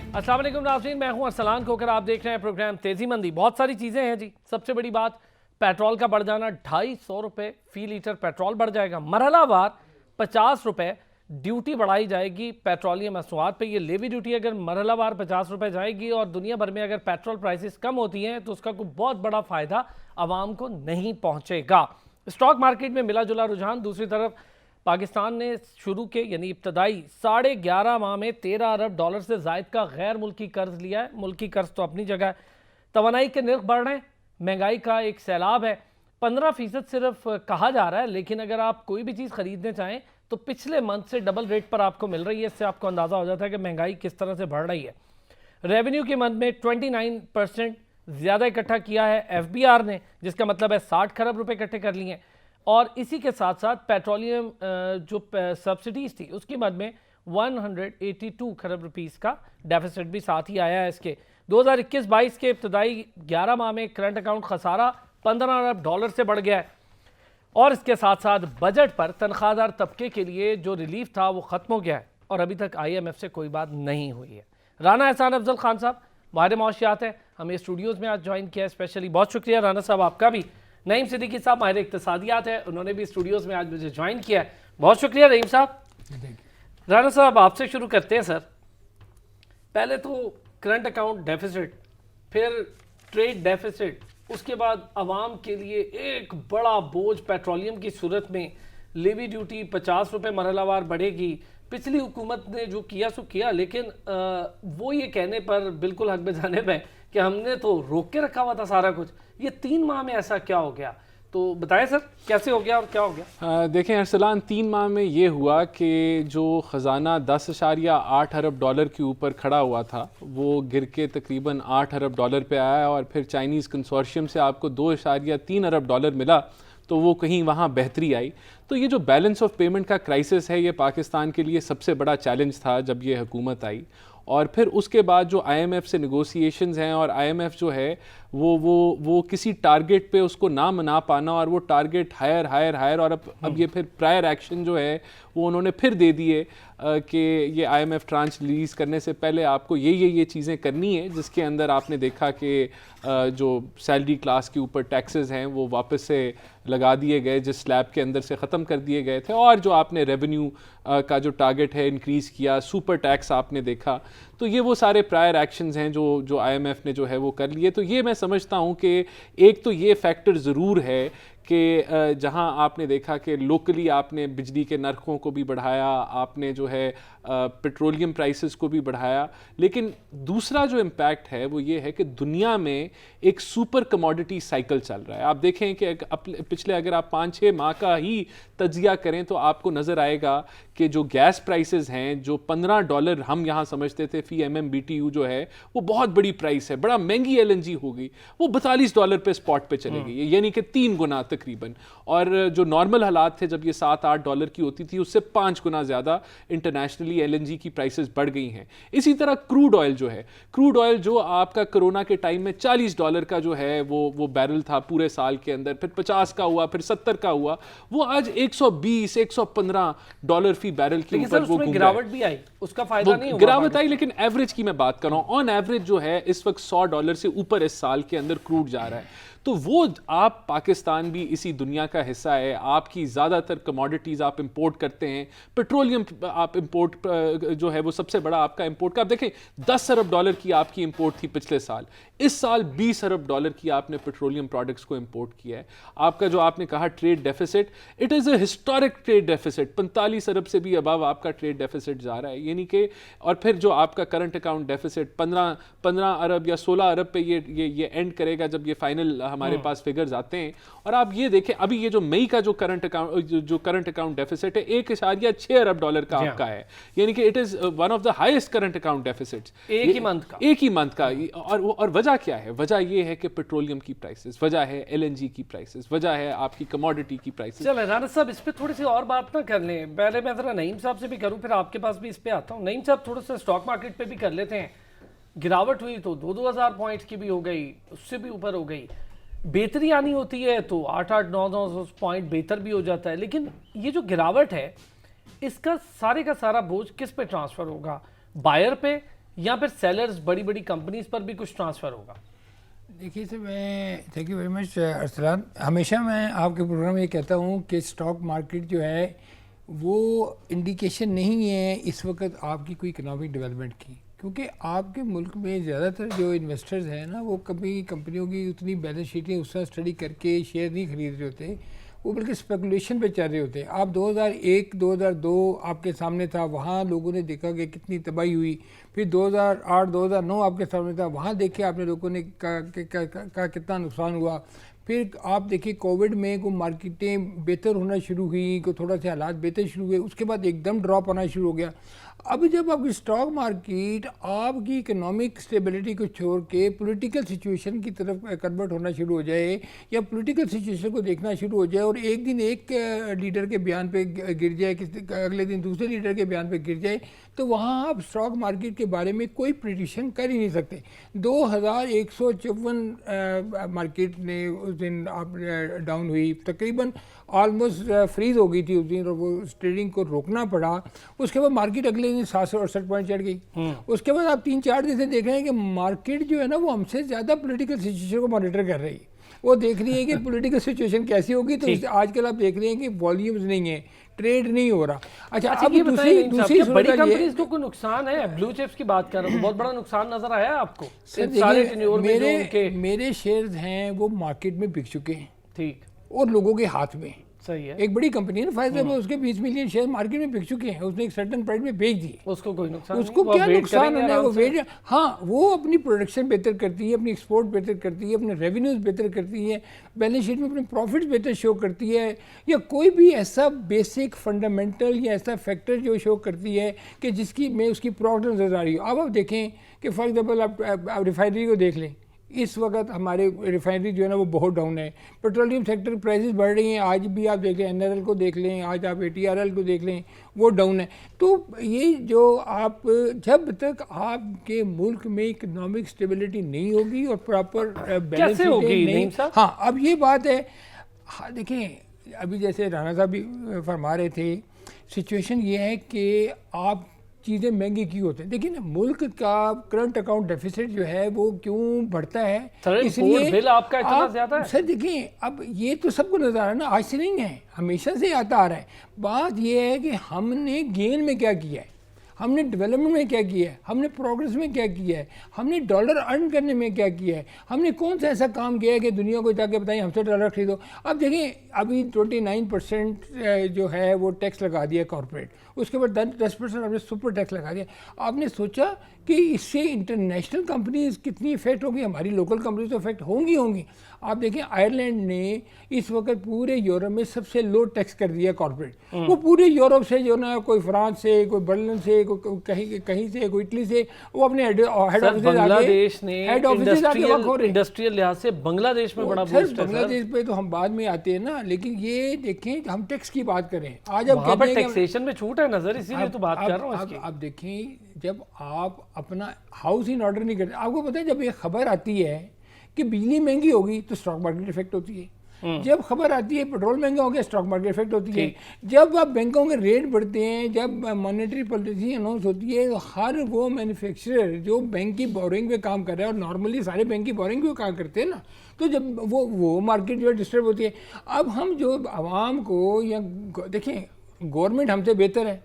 अस्सलाम वालेकुम नाज़रीन, मैं हूं अरसलान खोकर। आप देख रहे हैं प्रोग्राम तेज़ी मंदी। बहुत सारी चीज़ें हैं जी। सबसे बड़ी बात पेट्रोल का बढ़ जाना, 250 रुपये फ़ी लीटर पेट्रोल बढ़ जाएगा। मरहलावार 50 रुपये ड्यूटी बढ़ाई जाएगी पेट्रोलियम मसनूआत पे। ये लेवी ड्यूटी अगर मरहलावार 50 रुपये जाएगी और दुनिया भर में अगर पेट्रोल प्राइसेस कम होती हैं तो उसका कोई बहुत बड़ा फ़ायदा आवाम को नहीं पहुँचेगा। स्टॉक मार्केट में मिला जुला रुझान। दूसरी तरफ पाकिस्तान ने शुरू के यानी इब्तदाई 11.5 माह में 13 अरब डॉलर से जायद का गैर मुल्की कर्ज लिया है। मुल्की कर्ज तो अपनी जगह है। तवानाई के निर्ख बढ़ रहे हैं, महंगाई का एक सैलाब है। 15% सिर्फ कहा जा रहा है, लेकिन अगर आप कोई भी चीज़ खरीदने चाहें तो पिछले मंथ से डबल रेट पर आपको मिल रही है। इससे आपको अंदाज़ा हो जाता है कि महंगाई किस तरह से बढ़ रही है। रेवेन्यू के मंथ में 29% ज़्यादा इकट्ठा किया है FBR ने, जिसका मतलब है 60 खरब रुपए इकट्ठे कर लिए हैं। और इसी के साथ साथ पेट्रोलियम जो सब्सिडीज थी उसकी मद में 182 खरब रुपीस का डेफिसिट भी साथ ही आया है। इसके 2021-22 के इब्तदाई 11 माह में करंट अकाउंट खसारा 15 अरब डॉलर से बढ़ गया है। और इसके साथ साथ बजट पर तनख्वाहदार तबके के लिए जो रिलीफ था वो ख़त्म हो गया है और अभी तक IMF से कोई बात नहीं हुई है। राना एहसान अफजल खान साहब माहिर मौशियात है, हमें स्टूडियोज़ में आज ज्वाइन किया है। स्पेशली बहुत शुक्रिया राना साहब आपका भी। नईम सिद्दीकी साहब माहिर इक्तिसादियात है, उन्होंने भी स्टूडियोज़ में आज मुझे ज्वाइन किया है। बहुत शुक्रिया रहीम साहब। राना साहब आपसे शुरू करते हैं सर। पहले तो करंट अकाउंट डेफिसिट, फिर ट्रेड डेफिसिट, उसके बाद आवाम के लिए एक बड़ा बोझ पेट्रोलियम की सूरत में लेवी ड्यूटी 50 रुपये मरहलावार बढ़ेगी। पिछली हुकूमत ने जो किया सो किया, लेकिन वो ये कहने पर बिल्कुल हक बेजानिब है कि हमने तो रोक के रखा हुआ था सारा कुछ। ये 3 माह में ऐसा क्या हो गया, तो बताएं सर कैसे हो गया और क्या हो गया। देखें अरसलान, 3 माह में ये हुआ कि जो ख़जाना 10.8 अरब डॉलर के ऊपर खड़ा हुआ था वो गिर के तकरीबन 8 अरब डॉलर पे आया और फिर चाइनीज़ कंसोर्शियम से आपको 2.3 अरब डॉलर मिला, तो वो कहीं वहाँ बेहतरी आई। तो ये जो बैलेंस ऑफ पेमेंट का क्राइसिस है, ये पाकिस्तान के लिए सबसे बड़ा चैलेंज था जब ये हुकूमत आई। और फिर उसके बाद जो IMF से नेगोशिएशंस हैं, और IMF जो है वो किसी टारगेट पे उसको ना मना पाना, और वो टारगेट हायर और अब ये फिर प्रायर एक्शन जो है वो उन्होंने फिर दे दिए कि ये IMF ट्रांच रिलीज़ करने से पहले आपको ये चीज़ें करनी है, जिसके अंदर आपने देखा कि जो सैलरी क्लास के ऊपर टैक्सेस हैं वो वापस से लगा दिए गए, जिस स्लैब के अंदर से ख़त्म कर दिए गए थे, और जो आपने रेवेन्यू का जो टारगेट है इंक्रीज़ किया, सुपर टैक्स आपने देखा। तो ये वो सारे प्रायर एक्शंस हैं जो IMF ने जो है वो कर लिए। तो ये मैं समझता हूँ कि एक तो ये फैक्टर ज़रूर है कि जहां आपने देखा कि लोकली आपने बिजली के नरखों को भी बढ़ाया, आपने जो है पेट्रोलियम प्राइसेस को भी बढ़ाया, लेकिन दूसरा जो इम्पैक्ट है वो ये है कि दुनिया में एक सुपर कमोडिटी साइकिल चल रहा है। आप देखें कि पिछले अगर आप 5-6 माह का ही तजिया करें तो आपको नज़र आएगा कि जो गैस प्राइसेस हैं, जो $15 हम यहाँ समझते थे फी MMBTU जो है वो बहुत बड़ी प्राइस है, बड़ा महंगी LNG हो गई, वो $42 पे स्पॉट पे चली गई, यानी कि 3 गुना तकरीबन। और जो नॉर्मल हालात थे जब ये $7-8 की होती थी, उससे 5 गुना ज़्यादा इंटरनेशनली LNG की प्राइसेस बढ़ गई हैं। इसी तरह क्रूड ऑयल जो है, क्रूड ऑयल जो आपका कोरोना के टाइम में $40 का जो है वो बैरल था पूरे साल के अंदर, फिर 50 का हुआ, फिर 70 का हुआ, वो आज $120-115 फी बैरल के ऊपर वो गिरावट भी आई, उसका फायदा नहीं हुआ। गिरावट आई, लेकिन एवरेज की मैं बात कर रहा हूं। ऑन एवरेज जो है इस वक्त $100 से ऊपर इस साल के अंदर क्रूड जा रहा है। तो वो आप पाकिस्तान भी इसी दुनिया का हिस्सा है। आपकी ज़्यादातर कमोडिटीज़ आप इंपोर्ट करते हैं, पेट्रोलियम आप इंपोर्ट जो है वो सबसे बड़ा आपका इंपोर्ट का। आप देखें $10 अरब की आपकी इंपोर्ट थी पिछले साल, इस साल $20 अरब की आपने पेट्रोलियम प्रोडक्ट्स को इंपोर्ट किया है। आपका जो आपने कहा trade deficit, it is a historic trade deficit, 45 अरब से भी अबव आपका ट्रेड डेफिसिट जा रहा है, यानी कि। और फिर जो आपका करंट अकाउंट डेफिसिट 15 अरब या 16 अरब पे ये एंड करेगा जब ये फाइनल हमारे पास फिगर्स आते हैं। और आप ये देखें अभी ये जो मई का जो करंट अकाउंट डेफिसिट है 1.6 अरब डॉलर का आपका है, यानी कि it is one of the highest current account deficits एक ही मंथ का। और वजह क्या है? वजह ये है कि पेट्रोलियम की प्राइसेस, वजह है LNG की प्राइसेस, वजह है आपकी कमोडिटी की प्राइसेस। चलो राना साहब इस पे थोड़ी सी और बात ना कर लें, पहले मैं जरा नईम साहब से भी करूं, फिर आपके पास भी इस पे आता हूं। नईम साहब थोड़ा सा स्टॉक मार्केट पे भी कर लेते हैं। गिरावट हुई तो 2-2 हज़ार पॉइंट की भी हो गई, उससे भी ऊपर हो गई। बेहतरी आनी होती है तो 8-9 पॉइंट बेहतर भी हो जाता है। लेकिन ये जो गिरावट है इसका सारे का सारा बोझ किस पे ट्रांसफर होगा? बायर पे या फिर सेलर्स बड़ी बड़ी कंपनीज पर भी कुछ ट्रांसफर होगा? देखिए सर, मैं thank you very much Arsalan. हमेशा मैं आपके प्रोग्राम में ये कहता हूँ कि स्टॉक मार्केट जो है वो इंडिकेशन नहीं है इस वक्त आपकी कोई इकोनॉमिक डेवलपमेंट की, क्योंकि आपके मुल्क में ज़्यादातर जो इन्वेस्टर्स हैं ना, वो कभी कंपनियों की उतनी बैलेंस शीटें उस तरह स्टडी करके शेयर नहीं खरीद रहे होते, वो बल्कि स्पेकुलेशन पे चल रहे होते हैं। आप 2001 2002 आपके सामने था, वहाँ लोगों ने देखा कि कितनी तबाही हुई। फिर 2008 2009 आपके सामने था, वहाँ देखे आपने लोगों ने का कितना नुकसान हुआ। फिर आप देखिए कोविड में को मार्केटें बेहतर होना शुरू हुई, को थोड़ा से हालात बेहतर शुरू हुए, उसके बाद एकदम ड्रॉप आना शुरू हो गया। अब जब आपकी स्टॉक मार्केट आपकी इकोनॉमिक स्टेबिलिटी को छोड़ के पॉलिटिकल सिचुएशन की तरफ कन्वर्ट होना शुरू हो जाए, या पॉलिटिकल सिचुएशन को देखना शुरू हो जाए, और एक दिन एक लीडर के बयान पे गिर जाए, अगले दिन दूसरे लीडर के बयान पे गिर जाए, तो वहाँ आप स्टॉक मार्केट के बारे में कोई प्रिडिक्शन कर ही नहीं सकते। 2154 मार्केट ने उस दिन आप डाउन हुई, तकरीबन ऑलमोस्ट फ्रीज हो गई थी उस दिन, और वो ट्रेडिंग को रोकना पड़ा। उसके बाद मार्केट अगले दिन 768 पॉइंट चढ़ गई। उसके बाद आप 3-4 दिन से देख रहे हैं कि मार्केट जो है ना, वो हमसे ज़्यादा पॉलिटिकल सिचुएशन को मॉनिटर कर रही है। वो देख रही है कि पॉलिटिकल सिचुएशन कैसी होगी। तो आजकल आप देख रहे हैं कि वॉल्यूम्स नहीं है, ट्रेड नहीं हो रहा। अच्छा अब दूसरी बड़ी कंपनीज को कोई नुकसान है? ब्लू चिप्स की बात कर रहा हूँ, बहुत बड़ा नुकसान नजर आया आपको? मेरे शेयर्स हैं वो मार्केट में बिक चुके हैं, ठीक, और लोगों के हाथ में। सही है, एक बड़ी कंपनी है ना फाइजर में, उसके 20 मिलियन शेयर मार्केट में बिक चुके हैं, उसने एक सर्टेन प्राइस में बेच दिए, उसको कोई नुकसान उसको क्या नुकसान होना है? वो वेट, हाँ, वो अपनी प्रोडक्शन बेहतर करती है, अपनी एक्सपोर्ट बेहतर करती है, अपने रेवेन्यूज बेहतर करती है, बैलेंस शीट में अपने प्रॉफिट्स बेहतर शो करती है, या कोई भी ऐसा बेसिक फंडामेंटल या ऐसा फैक्टर जो शो करती है कि जिसकी में उसकी प्रॉफिट नजर आ रही हो। अब आप देखें कि फॉर एग्जाम्पल आप रिफाइनरी को देख लें, इस वक्त हमारे रिफाइनरी जो है ना वो बहुत डाउन है। पेट्रोलियम सेक्टर प्राइसेस बढ़ रही हैं, आज भी आप देख लें NRL को देख लें, आज आप ATRL को देख लें, वो डाउन है। तो ये जो आप, जब तक आपके मुल्क में इकोनॉमिक स्टेबिलिटी नहीं होगी और प्रॉपर बैलेंस होगी नहीं, हाँ, अब ये बात है। हाँ, देखें अभी जैसे राणा साहब भी फरमा रहे थे, सिचुएशन ये है कि आप चीज़ें महंगी क्यों होते हैं। देखिए ना, मुल्क का करंट अकाउंट डेफिसिट जो है वो क्यों बढ़ता है, इसलिए बिल आपका इतना ज़्यादा है। सर देखिए, अब ये तो सबको नजर आ रहा है ना, आज से नहीं है, हमेशा से आता आ रहा है। बात ये है कि हमने गेन में क्या किया है, हमने डेवलपमेंट में क्या किया है, हमने प्रोग्रेस में क्या किया है, हमने डॉलर अर्न करने में क्या किया है, हमने कौन सा ऐसा काम किया है कि दुनिया को जाके बताइए हमसे डॉलर खरीदो। अब देखें, अभी 29% जो है वो टैक्स लगा दिया कॉर्पोरेट, उसके बाद 10% आपने सुपर टैक्स लगा दिया। आपने सोचा कि इससे इंटरनेशनल कंपनीज कितनी इफेक्ट होगी, हमारी लोकल कंपनीज तो इफेक्ट होंगी। आप देखें, आयरलैंड ने इस वक्त पूरे यूरोप में सबसे लो टैक्स कर दिया कॉर्पोरेट। वो पूरे यूरोप से जो ना, कोई फ्रांस से, कोई बर्लिन से, कहीं से, कोई इटली से, वो अपने हेड ऑफिस बांग्लादेश ने इंडस्ट्रियल लिहाज से बांग्लादेश में बड़ा बूस्ट है। बांग्लादेश पे तो हम बाद में आते हैं ना, लेकिन ये देखें, हम टैक्स की बात करें, आज अब कहते हैं टैक्सेशन में छूट है नजर, इसीलिए तो बात कर रहा हूँ इसकी। अब देखें, जब आप अपना हाउस इन ऑर्डर नहीं करते, आपको पता है जब ये खबर आती है कि बिजली महंगी होगी तो स्टॉक मार्केट इफेक्ट होती है, जब खबर आती है पेट्रोल महंगा हो गया स्टॉक मार्केट इफेक्ट होती है, जब आप बैंकों के रेट बढ़ते हैं, जब मॉनेटरी पॉलिसी अनाउंस होती है, तो हर वो मैन्युफैक्चरर जो बैंक की बोरिंग पे काम कर रहा है, और नॉर्मली सारे बैंक की बोरिंग पे काम करते हैं ना, तो जब वो मार्केट जो है डिस्टर्ब होती है। अब हम जो आवाम को, या देखें, गवर्नमेंट हमसे बेहतर है,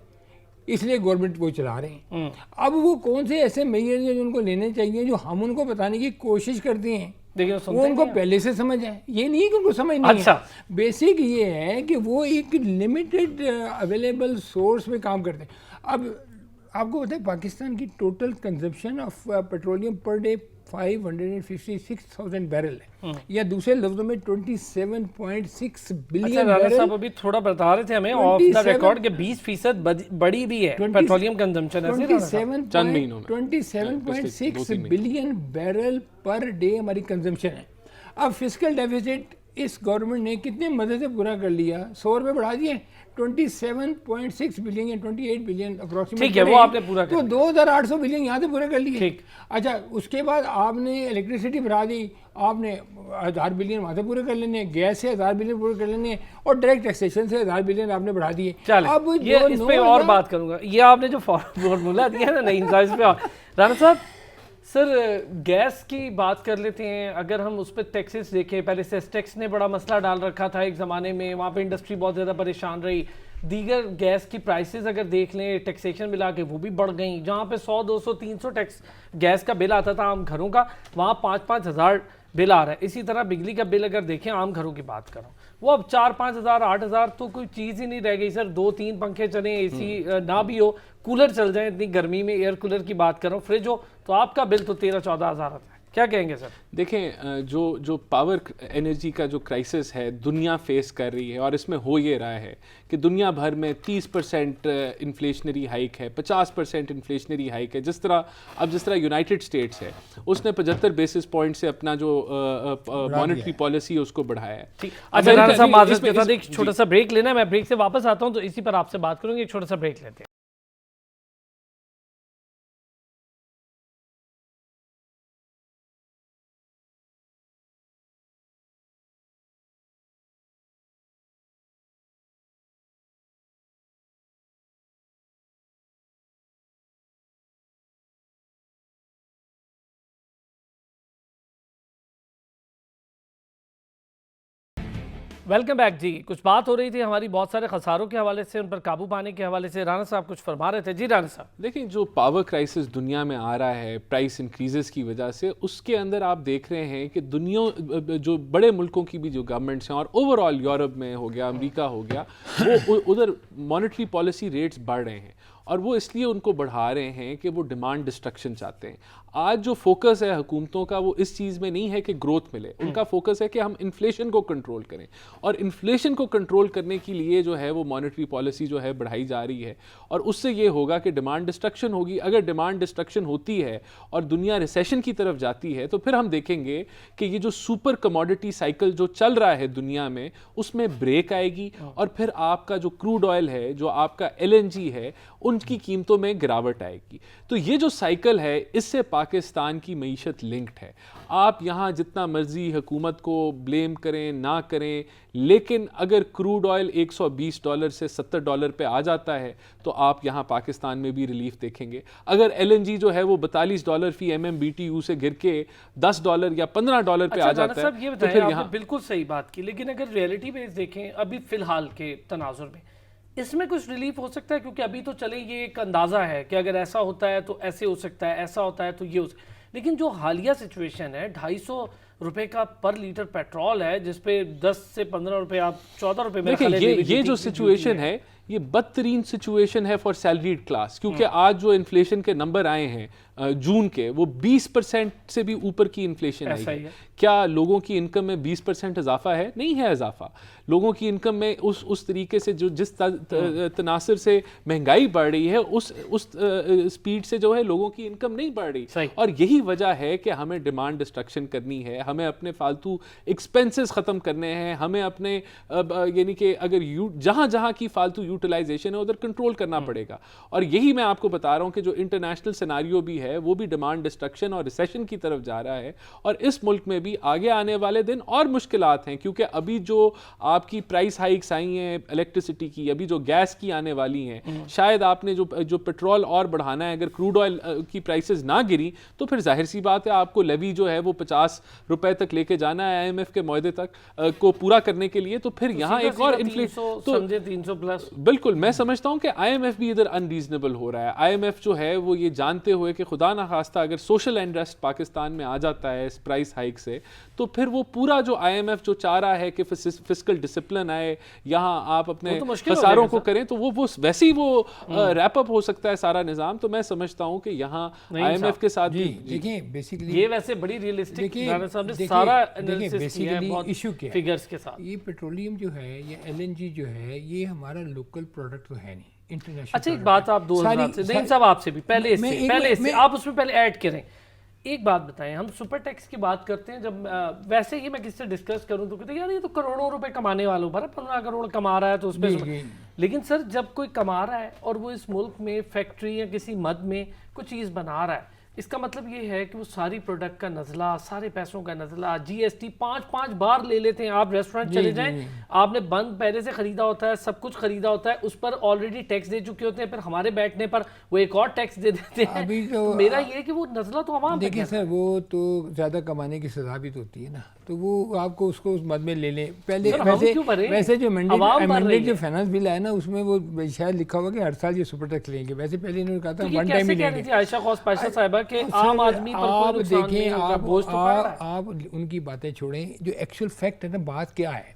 इसलिए गवर्नमेंट वो चला रहे हैं। अब वो कौन से ऐसे मेजर हैं जो उनको लेने चाहिए, जो हम उनको बताने की कोशिश करते हैं, वो उनको पहले से समझ है। ये नहीं कि उनको समझ नहीं है। बेसिक ये है कि वो एक लिमिटेड अवेलेबल सोर्स में काम करते हैं। अब आपको पता है पाकिस्तान की total consumption of petroleum per day 556,000 barrel है, या दूसरे लफ्जों में 27.6 बिलियन बैरल। साहब अभी थोड़ा बता रहे थे हमें ऑफ द रिकॉर्ड के 20% बड़ी भी है petroleum consumption. 27.6 billion barrel per day हमारी कंजम्पशन है। अब फिस्कल डेफिसिट इस गवर्नमेंट ने कितने मदद से पूरा कर लिया, 100 रुपये बढ़ा दिए, 27.6 बिलियन या 28 बिलियन अप्रोक्सीमेट। ठीक है, वो आपने पूरा कर तो 2800 बिलियन यहाँ से पूरे कर लिए। ठीक। अच्छा, उसके बाद आपने इलेक्ट्रिसिटी बढ़ा दी, आपने 1000 बिलियन वहाँ से पूरे कर लेने, गैस से 1000 बिलियन पूरे कर लेने, और डायरेक्ट टैक्सेशन से 1000 बिलियन आपने बढ़ा दिए। चल अब ये इस पे और बात करूंगा। ये आपने जो फॉर्मूला दिया है ना, नहीं इस पे और राणा साहब, सर गैस की बात कर लेते हैं। अगर हम उस पर टैक्सेस देखें, पहले सेस टैक्स ने बड़ा मसला डाल रखा था एक ज़माने में, वहाँ पे इंडस्ट्री बहुत ज़्यादा परेशान रही। दीगर गैस की प्राइसेस अगर देख लें, टैक्सेशन मिला के वो भी बढ़ गई। जहाँ पे 100, 200, 300 टैक्स गैस का बिल आता था आम घरों का, वहाँ 5-5 हज़ार बिल आ रहा है। इसी तरह बिजली का बिल अगर देखें, आम घरों की बात करूँ, वो अब 4-5 हज़ार, 8 हज़ार तो कोई चीज़ ही नहीं रह गई सर। 2-3 पंखे चले, एसी ना भी हो, कूलर चल जाए, इतनी गर्मी में एयर कूलर की बात करो, फ्रिज हो, तो आपका बिल तो 13-14 हज़ार आता है। क्या कहेंगे सर? देखें, जो पावर एनर्जी का जो क्राइसिस है दुनिया फेस कर रही है, और इसमें हो ये रहा है कि दुनिया भर में 30% इन्फ्लेशनरी हाइक है, 50% इन्फ्लेशनरी हाइक है। जिस तरह यूनाइटेड स्टेट्स है, उसने 75 बेसिस पॉइंट से अपना जो मॉनेटरी पॉलिसी है उसको बढ़ाया है। अच्छा राणा साहब, माज़रत के साथ एक छोटा सा ब्रेक लेना है, मैं ब्रेक से वापस आता हूँ तो इसी पर आपसे बात करूँगी। एक छोटा सा ब्रेक लेते हैं। वेलकम बैक जी। कुछ बात हो रही थी हमारी बहुत सारे खसारों के हवाले से, उन पर काबू पाने के हवाले से। राणा साहब कुछ फरमा रहे थे। जी राणा साहब। देखिए, जो पावर क्राइसिस दुनिया में आ रहा है प्राइस इंक्रीजेस की वजह से, उसके अंदर आप देख रहे हैं कि दुनिया जो बड़े मुल्कों की भी जो गवर्नमेंट्स हैं, और ओवरऑल यूरोप में हो गया, अमेरिका हो गया, वो उधर मॉनेटरी पॉलिसी रेट्स बढ़ रहे हैं। और वो इसलिए उनको बढ़ा रहे हैं कि वो डिमांड डिस्ट्रक्शन चाहते हैं। आज जो फोकस है हुकूमतों का, वो इस चीज़ में नहीं है कि ग्रोथ मिले, उनका फोकस है कि हम इन्फ्लेशन को कंट्रोल करें। और इन्फ्लेशन को कंट्रोल करने के लिए जो है वो मॉनेटरी पॉलिसी जो है बढ़ाई जा रही है, और उससे ये होगा कि डिमांड डिस्ट्रक्शन होगी। अगर डिमांड डिस्ट्रक्शन होती है और दुनिया रिसेशन की तरफ जाती है, तो फिर हम देखेंगे कि ये जो सुपर कमोडिटी साइकिल जो चल रहा है दुनिया में, उसमें ब्रेक आएगी, और फिर आपका जो क्रूड ऑयल है, जो आपका LNG है, उनकी कीमतों में गिरावट आएगी। तो ये जो साइकिल है, इससे पाकिस्तान की मईशत लिंक्ड है। आप यहाँ जितना मर्जी हुकूमत को ब्लेम करें ना करें, लेकिन अगर क्रूड ऑयल $120 से $70 पे आ जाता है, तो आप यहाँ पाकिस्तान में भी रिलीफ देखेंगे। अगर LNG जो है वो $42 फी MMBTU से गिर के $10 या $15 पे आ जाता है, ये तो फिर यहाँ बिल्कुल सही बात की। लेकिन अगर रियलिटी बेस देखें अभी फिलहाल के तनाजुर में, इसमें कुछ रिलीफ हो सकता है? क्योंकि अभी तो चले ये एक अंदाज़ा है कि अगर ऐसा होता है तो ऐसे हो सकता है, ऐसा होता है तो ये हो सकता है। लेकिन जो हालिया सिचुएशन है, 250 रुपए का पर लीटर पेट्रोल है, जिसपे 10 से 15 रुपए, आप 14 रुपए में, देखिए ये जो सिचुएशन है, ये बदतरीन सिचुएशन है फॉर सैलरीड क्लास। क्योंकि आज जो इन्फ्लेशन के नंबर आए हैं जून के, वो 20% से भी ऊपर की इन्फ्लेशन आई है। क्या लोगों की इनकम में 20% इजाफा है? नहीं है इजाफा। लोगों की इनकम में उस तरीके से जो जिस तनासर से महंगाई बढ़ रही है, उस स्पीड से जो है लोगों की इनकम नहीं बढ़ रही। और यही वजह है कि हमें डिमांड डिस्ट्रक्शन करनी है, हमें अपने फालतू एक्सपेंसेस ख़त्म करने हैं, हमें अपने यानी कि अगर जहाँ जहाँ की फालतू यूटिलाइजेशन है उधर कंट्रोल करना पड़ेगा। और यही मैं आपको बता रहा हूँ कि जो इंटरनेशनल सिनारियो भी है, वो भी डिमांड डिस्ट्रक्शन और रिसेशन की तरफ जा रहा है। और इस मुल्क में भी आगे आने वाले दिन और मुश्किलात हैं, क्योंकि अभी जो आपकी प्राइस हाइक्स आई हैं इलेक्ट्रिसिटी की, अभी जो गैस की आने वाली हैं, शायद आपने जो पेट्रोल और बढ़ाना है, अगर क्रूड ऑयल की प्राइसेस ना गिरी, तो फिर जाहिर सी बात है आपको लेवी जो है वो 50 रुपए तक लेके जाना है IMF के मुआहदे तक को पूरा करने के लिए। तो फिर यहाँ एक और इन्फ्लेशन, तो 300 प्लस, बिल्कुल मैं समझता हूँ कि IMF भी इधर अनरीजनेबल हो रहा है। IMF जो है वो ये जानते हुए कि खुदा ना खास्ता अगर सोशल अनरेस्ट पाकिस्तान में आ जाता है इस प्राइस हाइक से, तो फिर वो पूरा जो IMF जो चाह रहा है कि फिस्कल डिसिप्लिन आए, यहाँ आप अपने खसारों को करें, तो वो वैसे ही वो रैप अप हो सकता है सारा निज़ाम। तो मैं समझता हूँ कि यहाँ IMF के साथ देखिए बेसिकली ये वैसे बड़ी रियलिस्टिक सारा एनालिसिस किया है बहुत इशू के फिगर्स के साथ। ये पेट्रोलियम जो है, ये LNG जो है, ये हमारा लोकल प्रोडक्ट तो है नहीं, इंटरनेशनल। अच्छा एक बात आप 2000 से नहीं साहब, आपसे भी पहले आप उसमें पहले ऐड करें एक बात बताएं, हम सुपर टैक्स की बात करते हैं जब वैसे ही मैं किससे डिस्कस करूं तो कहते हैं यार ये तो करोड़ों रुपए कमाने वालों पर 15 करोड़ कमा रहा है तो उस पर। लेकिन सर जब कोई कमा रहा है और वो इस मुल्क में फैक्ट्री या किसी मद में कुछ चीज़ बना रहा है, इसका मतलब ये है कि वो सारी प्रोडक्ट का नज़ला, सारे पैसों का नज़ला, जीएसटी 5-5 बार ले लेते हैं। आप रेस्टोरेंट चले जाएं, आपने बंद पहले से खरीदा होता है, सब कुछ खरीदा होता है, उस पर ऑलरेडी टैक्स दे चुके होते हैं, फिर हमारे बैठने पर वो एक और टैक्स दे देते हैं। अभी तो मेरा ये है कि वो नज़ला तो आवाम पे देखिए सर, वो तो ज़्यादा कमाने की सजा भी तो होती है ना, तो वो आपको उसको उस मद में ले लें पहले। वैसे जो मैंडेट जो फाइनेंस बिल है ना, उसमें वो शायद लिखा हुआ कि हर साल ये सुपर टैक्स लेंगे। वैसे पहले इन्होंने कहा था वन टाइम ही लेंगे। आयशा खौस पाशा साहिबा के आम आदमी पर आप कोई नुकसान नहीं देखें, होगा, आप उनकी बातें छोड़ें, जो एक्चुअल फैक्ट है ना, बात क्या है।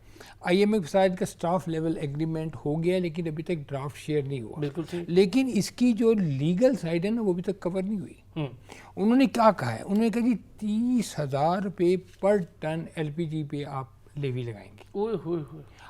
IMF के साथ का स्टाफ लेवल एग्रीमेंट हो गया, लेकिन अभी तक ड्राफ्ट शेयर नहीं हुआ। बिल्कुल ठीक। लेकिन इसकी जो लीगल साइड है ना, वो अभी तक कवर नहीं हुई। उन्होंने क्या कहा है, उन्होंने कहा जी 30,000 रुपये पर टन LPG पे आप लेवी लगाएंगे।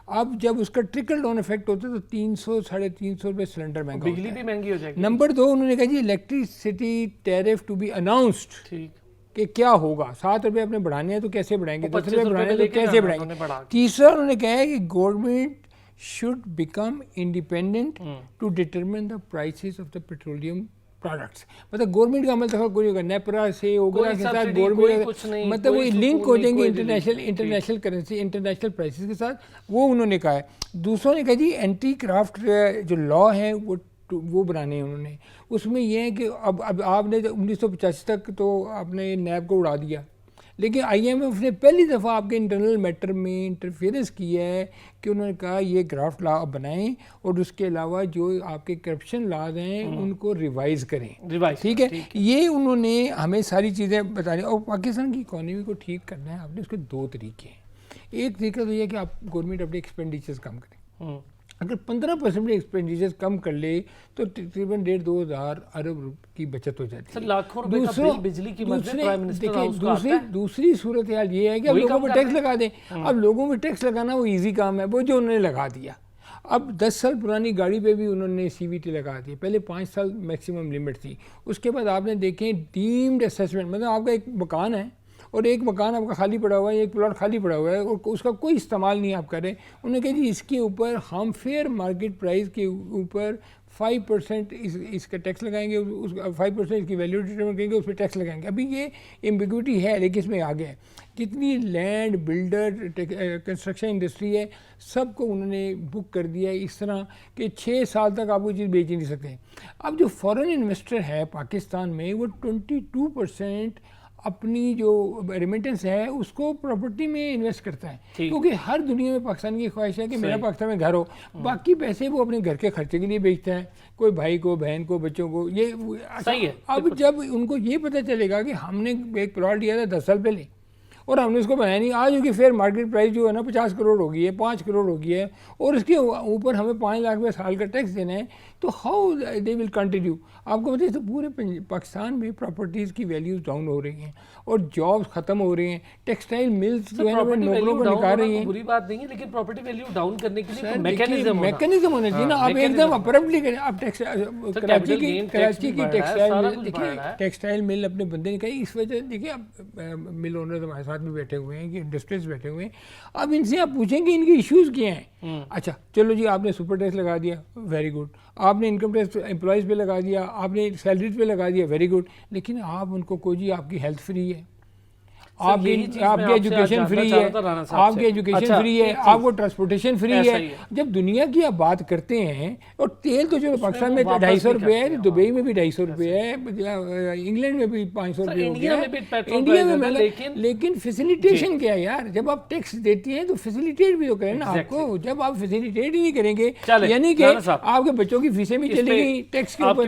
अब जब उसका ट्रिकल डाउन इफेक्ट होता है तो 300-350 रुपये सिलेंडर महंगा, बिजली भी महंगी हो जाएगी। नंबर 2, उन्होंने कहा जी electricity tariff to be announced, ठीक कि क्या होगा, 7 रुपये अपने बढ़ाने हैं तो कैसे बढ़ाएंगे, 10 रुपये बढ़ाने हैं तो कैसे बढ़ाएंगे। तीसरा उन्होंने कहा है कि government should become independent to determine the prices of the petroleum products. मतलब गवर्नमेंट का अमल तक कोई होगा, नेपरा से ओगरा के साथ गवर्नमेंट, मतलब वो लिंक हो जाएंगे इंटरनेशनल करेंसी, इंटरनेशनल प्राइसेस के साथ, वो उन्होंने कहा है। दूसरों ने कहा जी एंटी क्राफ्ट जो लॉ है वो बनाने हैं उन्होंने। उसमें यह है कि अब आपने 1985 तक तो आपने नैब को उड़ा दिया, लेकिन IMF ने पहली दफ़ा आपके इंटरनल मैटर में इंटरफेरेंस किया है कि उन्होंने कहा ये ग्राफ्ट लॉ बनाएं और उसके अलावा जो आपके करप्शन लॉज हैं उनको रिवाइज़ करें। ठीक है, ये उन्होंने हमें सारी चीज़ें बतानी। और पाकिस्तान की इकॉनमी को ठीक करना है आपने, उसके 2 तरीके हैं। एक तरीका तो यह है कि आप गवर्नमेंट अपने एक्सपेंडिचर्स कम करें। अगर 15% एक्सपेंडिचर्स कम कर ले तो तकरीबन 1.5-2 हज़ार अरब की बचत हो जाती है। लाखों रुपए का बिल बिजली की मद में प्राइम मिनिस्टर हाउस का आता है। दूसरी सूरत हाल ये है कि अब लोगों पर टैक्स लगा दें। अब लोगों पर टैक्स लगाना वो इजी काम है, वो जो उन्होंने लगा दिया। अब 10 साल पुरानी गाड़ी पे भी उन्होंने CVT लगा दी। पहले 5 साल मैक्सिमम लिमिट थी। उसके बाद आपने देखें डीम्ड असेसमेंट, मतलब आपका एक मकान है और एक मकान आपका खाली पड़ा हुआ है, एक प्लॉट खाली पड़ा हुआ है और उसका कोई इस्तेमाल नहीं आप करें। उन्होंने कहा जी इसके ऊपर हम फेयर मार्केट प्राइस के ऊपर 5% इसका टैक्स लगाएंगे, उस 5% इसकी वैल्यू डिटरमिन करेंगे, उस पर टैक्स लगाएंगे। अभी ये एम्बिग्विटी है, लेकिन इसमें आ गया है। कितनी लैंड बिल्डर कंस्ट्रक्शन इंडस्ट्री है, सबको उन्होंने बुक कर दिया है इस तरह कि 6 साल तक आप वो चीज़ बेच ही नहीं सकते। अब जो फॉरेन इन्वेस्टर है पाकिस्तान में, वो 22% अपनी जो रेमिटेंस है उसको प्रॉपर्टी में इन्वेस्ट करता है, क्योंकि हर दुनिया में पाकिस्तान की ख्वाहिश है कि मेरा पाकिस्तान में घर हो। बाकी पैसे वो अपने घर के खर्चे के लिए बेचता है, कोई भाई को, बहन को, बच्चों को। ये सही है। अब जब उनको ये पता चलेगा कि हमने एक प्लॉट लिया था 10 साल पहले और हमने उसको बनाया नहीं, आज उसकी फेयर मार्केट प्राइस जो है ना 50 करोड़ हो गई है, 5 करोड़ हो गई है, और उसके ऊपर हमें 5 लाख रुपये साल का टैक्स देना है, तो हाउ दे विल कंटिन्यू। आपको पता है तो पूरे पाकिस्तान में प्रॉपर्टीज़ की वैल्यूज़ डाउन हो रही हैं और जॉब्स ख़त्म हो रही हैं। टेक्सटाइल मिल्स जो है ना नौकरों को निकाल रही हैं। बुरी बात नहीं है, लेकिन प्रॉपर्टी वैल्यू डाउन करने के लिए मैकेनिज्म होना चाहिए ना। आप एकदम अब्रप्टली करें। आप कराची की टेक्सटाइल मिल अपने बंदे ने कही, इस वजह देखिए अब मिल ओनर हमारे साथ भी बैठे हुए हैं, कि इंडस्ट्रीज बैठे हुए हैं। अब इनसे आप पूछेंगे इनके इश्यूज़ क्या हैं। अच्छा चलो जी, आपने सुपर टैक्स लगा दिया, वेरी गुड। आपने इनकम टैक्स एम्प्लॉयज़ पे लगा दिया, आपने सैलरीज पे लगा दिया, वेरी गुड। लेकिन आप उनको को जी आपकी हेल्थ फ्री है, आपकी एजुकेशन फ्री है, आपकी एजुकेशन फ्री है, आपको ट्रांसपोर्टेशन फ्री है। जब दुनिया की आप बात करते हैं, और तेल तो चलो पाकिस्तान में 250 रुपये है, दुबई में भी 250 रुपये है, इंग्लैंड में भी 500 रुपये हो गया, इंडिया में। लेकिन फैसिलिटेशन क्या है यार, जब आप टैक्स देती हैं तो फैसिलिटेट भी तो करें ना आपको। जब आप फैसिलिटेट ही नहीं करेंगे, यानी कि आपके बच्चों की फीसें भी चलेगी टैक्स के ऊपर।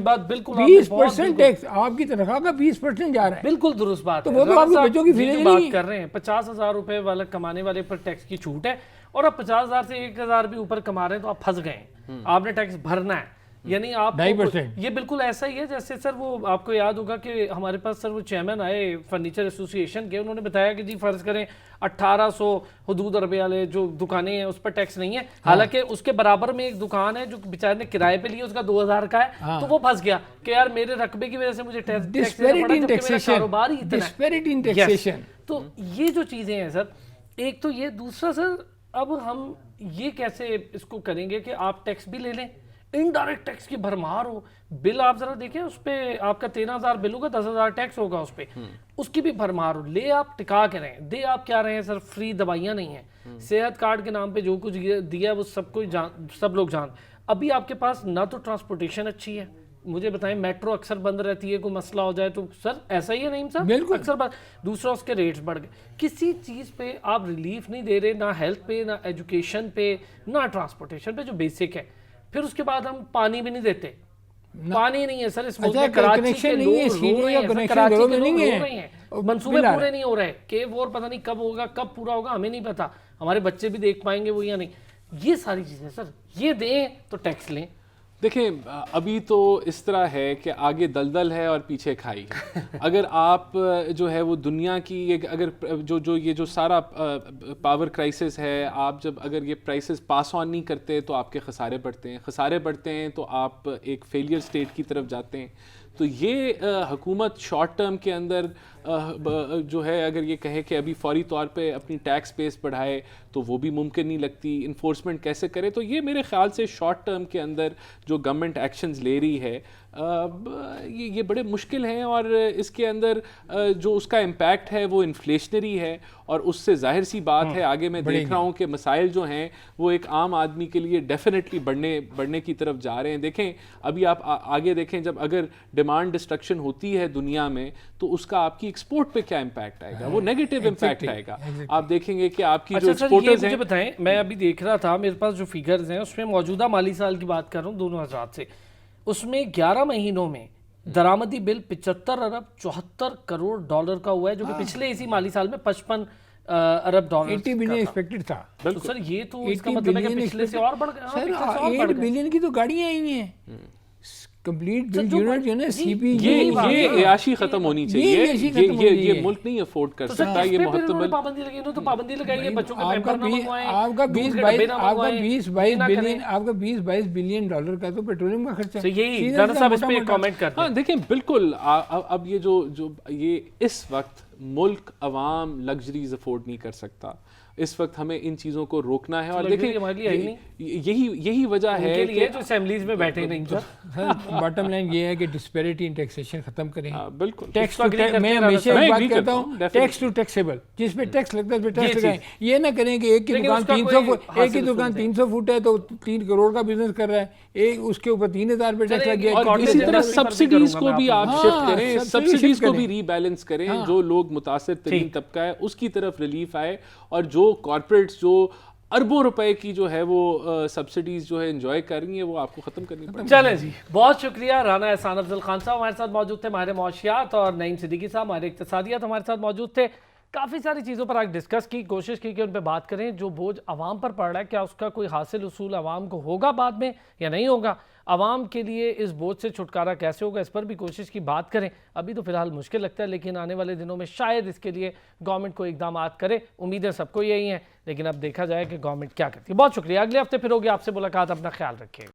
20% टैक्स आपकी तनख्वाह का 20% जा रहा है। बिल्कुल दुरुस्त बात है। तो वो तो आपके बच्चों की फीसें बात कर रहे हैं 50,000 रुपए वाला कमाने वाले पर टैक्स की छूट है, और अब 50,000 से 1,000 भी ऊपर कमा रहे हैं तो आप फंस गए। आपने टैक्स भरना है, यानी आप 2.5%। ये बिल्कुल ऐसा ही है जैसे सर वो आपको याद होगा कि हमारे पास सर वो चेयरमैन आए फर्नीचर एसोसिएशन के, उन्होंने बताया कि जी फर्ज करें 1800 हदूद अरबे वाले जो दुकानें हैं उस पर टैक्स नहीं है, हालांकि उसके बराबर में एक दुकान है जो बेचारे ने किराए पे लिया, उसका 2000 का है, तो वो फंस गया कि यार मेरे रकबे की वजह से मुझे टैक्स देना पड़ा जबकि मेरा कारोबार ही इतना है। तो ये जो चीजें हैं सर, एक तो ये, दूसरा सर अब हम ये कैसे इसको करेंगे कि आप टैक्स भी ले लें, इनडायरेक्ट टैक्स की भरमार हो, बिल आप जरा देखें उस पे आपका 13,000 बिल होगा, 10,000 टैक्स होगा उस पे, उसकी भी भरमार हो, ले आप टिका के रहें, दे आप क्या रहे हैं सर, फ्री दवाइयाँ नहीं हैं, सेहत कार्ड के नाम पे जो कुछ दिया वो सब लोग जान। अभी आपके पास ना तो ट्रांसपोर्टेशन अच्छी है, मुझे बताएं मेट्रो अक्सर बंद रहती है, कोई मसला हो जाए तो सर ऐसा ही है नहीं सर, बिल्कुल अक्सर बात। दूसरा उसके रेट्स बढ़ गए, किसी चीज़ पे आप रिलीफ नहीं दे रहे, ना हेल्थ पे, ना एजुकेशन पे, ना ट्रांसपोर्टेशन पे जो बेसिक है। फिर उसके बाद हम पानी भी नहीं देते, पानी नहीं है सर इस मुल्क में, कराची के लोग रो रहे हैं, कराची के लोग रो रहे हैं, मंसूबे पूरे नहीं हो रहे, केव और पता नहीं कब होगा, कब पूरा होगा हमें नहीं पता, हमारे बच्चे भी देख पाएंगे वो या नहीं। ये सारी चीज़ें सर, ये दें तो टैक्स लें। देखें, अभी तो इस तरह है कि आगे दलदल है और पीछे खाई है। अगर आप जो है वो दुनिया की अगर ये जो सारा पावर क्राइसिस है, आप जब अगर ये प्राइसेस पास ऑन नहीं करते तो आपके खसारे बढ़ते हैं तो आप एक फेलियर स्टेट की तरफ जाते हैं। तो ये हुकूमत शॉर्ट टर्म के अंदर जो है अगर ये कहे कि अभी फौरी तौर पे अपनी टैक्स बेस बढ़ाए तो वो भी मुमकिन नहीं लगती, इन्फोर्समेंट कैसे करे। तो ये मेरे ख्याल से शॉर्ट टर्म के अंदर जो गवर्नमेंट एक्शंस ले रही है ये बड़े मुश्किल हैं, और इसके अंदर जो उसका इम्पैक्ट है वो इन्फ्लेशनरी है, और उससे जाहिर सी बात है आगे मैं देख रहा हूँ कि मसाइल जो हैं वो एक आम आदमी के लिए डेफिनेटली बढ़ने की तरफ जा रहे हैं। देखें अभी आप आगे देखें, जब अगर डिमांड डिस्ट्रक्शन होती है दुनिया में तो उसका आपकी एक्सपोर्ट पे क्या इम्पैक्ट आएगा, वो नेगेटिव इम्पैक्ट आएगा। आप देखेंगे कि आपकी जो एक्सपोर्टर्स हैं, मुझे बताएं, मैं अभी देख रहा था मेरे पास जो फिगर्स हैं उसमें मौजूदा माली साल की बात कर रहा हूँ 2000 से, उसमें 11 महीनों में दरामदी बिल 75 अरब 74 करोड़ डॉलर का हुआ है, जो कि पिछले इसी माली साल में 55 अरब डॉलर 80 बिलियन एक्सपेक्टेड था। तो सर ये तो इसका मतलब है कि पिछले से और बढ़ गया सर, 8 बिलियन की तो गाड़ियां आई हैं, कंप्लीट बिल यूनिट जो है सीपी, ये याशी खत्म होनी चाहिए, ये मुल्क नहीं अफोर्ड कर सकता, ये महत्वपूर्ण पाबंदी लगी, तो पाबंदी लगाइए, बच्चों के पैम्पर ना मंगवाएं, आपका 20-22 बिलियन डॉलर का तो पेट्रोलियम का खर्चा। यही दाना साहब इस पे कमेंट करते हैं। हाँ देखें, बिल्कुल अब ये जो ये इस वक्त मुल्क अवाम लग्जरीज अफोर्ड नहीं कर सकता, इस वक्त हमें इन चीज़ों को रोकना है। और देखिए यही वजह है कि जो असेंबलीज में बैठे नहीं सर, बॉटम लाइन ये है कि डिस्पैरिटी इन टैक्सेशन खत्म करें। बिल्कुल, टैक्स टू मैं हमेशा एक बात कहता हूँ, टैक्स टू टैक्सेबल, जिस पे टैक्स लगता है उस पे टैक्स लगाएं। ये ना करें कि एक की दुकान 300 फुट है तो 3 करोड़ का बिजनेस कर रहा है, एक उसके ऊपर 3,000 पे टैक्स लग गया। और इसी तरह सब्सिडीज को भी आप शिफ्ट करें, सब्सिडीज को भी रीबैलेंस करें, जो लोग मुतासिर तरीन तबका है उसकी तरफ रिलीफ आए, और जो कॉर्पोरेट्स जो अरबों रुपए की जो है वो सब्सिडीज जो है एंजॉय कर रही हैं वो आपको खत्म करनी पड़ेगी। चलें जी, बहुत शुक्रिया। राना एहसान अफजल खान साहब हमारे साथ मौजूद थे, माहिर मौशियात, और नईम सिद्दीकी साहब माहिर इक्तिसादियात हमारे साथ मौजूद थे। काफ़ी सारी चीज़ों पर आज डिस्कस की, कोशिश की कि उन पर बात करें। जो बोझ आवाम पर पड़ रहा है, क्या उसका कोई हासिल उसूल आवाम को होगा बाद में या नहीं होगा, आवाम के लिए इस बोझ से छुटकारा कैसे होगा, इस पर भी कोशिश की बात करें। अभी तो फिलहाल मुश्किल लगता है, लेकिन आने वाले दिनों में शायद इसके लिए गवर्नमेंट को इकदाम करे। उम्मीदें सबको यही हैं, लेकिन अब देखा जाए कि गवर्नमेंट क्या करती है। बहुत शुक्रिया, अगले हफ्ते फिर होगी आपसे मुलाकात, अपना ख्याल रखिएगा।